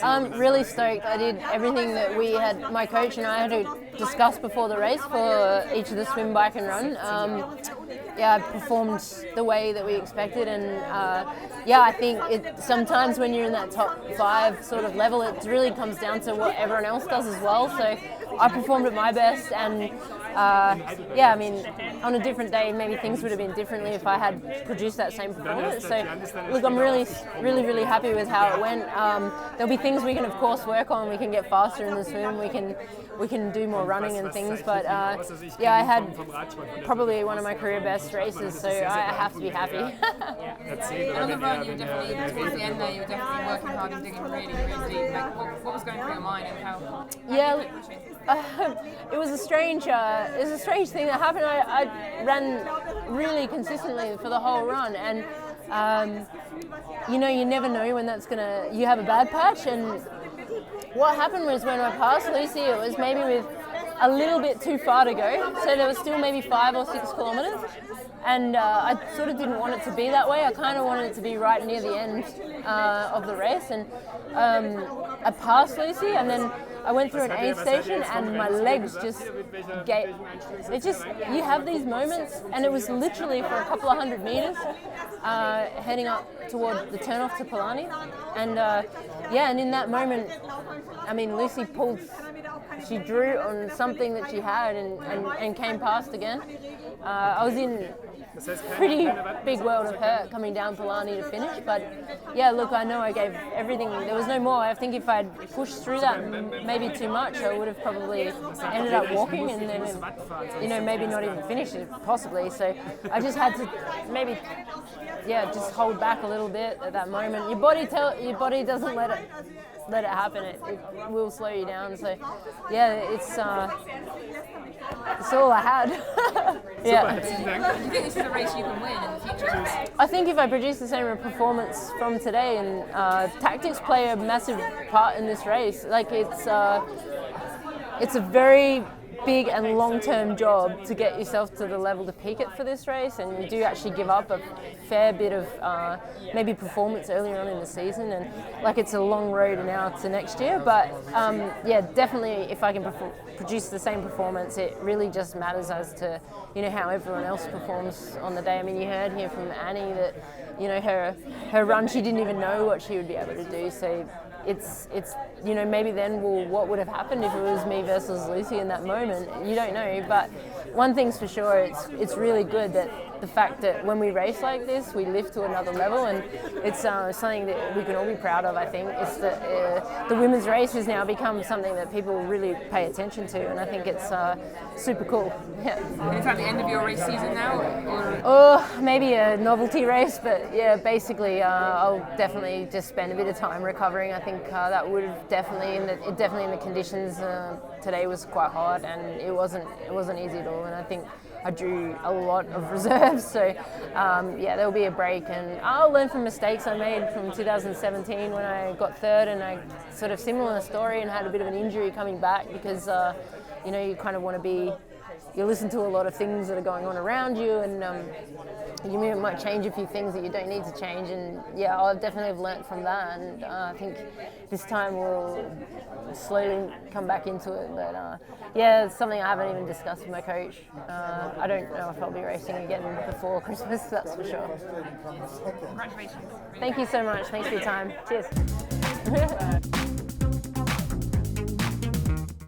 Really stoked. I did everything that my coach and I had to discuss before the race for each of the swim, bike and run. I performed the way that we expected, and I think sometimes when you're in that top 5 sort of level, it really comes down to what everyone else does as well. So I performed at my best, and I mean, on a different day, maybe things would have been differently if I had produced that same performance. So, look, I'm really happy with how it went. There'll be things we can, of course, work on. We can get faster in the swim. We can do more running and things. But I had probably one of my career best races, so I have to be happy. And on the run, you were definitely towards the end there. You were definitely working hard and digging really deep. Like, what was going through your mind, and how? It was a strange thing that happened. I ran really consistently for the whole run, and you never know when you have a bad patch. And what happened was when I passed Lucy, it was maybe with a little bit too far to go, so there was still maybe 5 or 6 kilometers, and I sort of didn't want it to be that way. I kind of wanted it to be right near the end of the race, and I passed Lucy, and then I went through an aid station, and my legs just gave. You have these moments, and it was literally for a couple of 100 meters, heading up toward the turnoff to Polani, and and in that moment, I mean, Lucy she drew on something that she had and came past again. I was in pretty big world of hurt coming down Polani to finish, but look, I know I gave everything. There was no more. I think if I'd pushed through that maybe too much, I would have probably ended up walking and then maybe not even finished it possibly. So I just had to maybe just hold back a little bit at that moment. Your body doesn't let it happen. It will slow you down. So it's all I had. Do you think this is a race you can win in the future? I think if I produce the same performance from today, and tactics play a massive part in this race. Like it's a very big and long-term job to get yourself to the level to peak it for this race, and you do actually give up a fair bit of maybe performance earlier on in the season, and it's a long road now to next year, but definitely if I can produce the same performance, it really just matters as to how everyone else performs on the day. I mean, you heard here from Annie that her run, she didn't even know what she would be able to do, so it's maybe then, what would have happened if it was me versus Lucy in that moment? You don't know, but one thing's for sure, it's really good that the fact that when we race like this, we lift to another level, and it's something that we can all be proud of. I think it's that the women's race has now become something that people really pay attention to, and I think it's super cool. Yeah. Is that the end of your race season now? Maybe a novelty race, but basically I'll definitely just spend a bit of time recovering. I think that would have definitely in the conditions today was quite hot, and it wasn't easy at all, and I think I drew a lot of reserves, so there'll be a break, and I'll learn from mistakes I made from 2017 when I got third, and I sort of similar story and had a bit of an injury coming back, because you kind of want to you listen to a lot of things that are going on around you, and you might change a few things that you don't need to change, and I'll definitely have learnt from that, and I think this time we'll slowly come back into it, but it's something I haven't even discussed with my coach. I don't know if I'll be racing again before Christmas, that's for sure. Congratulations. Thank you so much, thanks for your time. Cheers.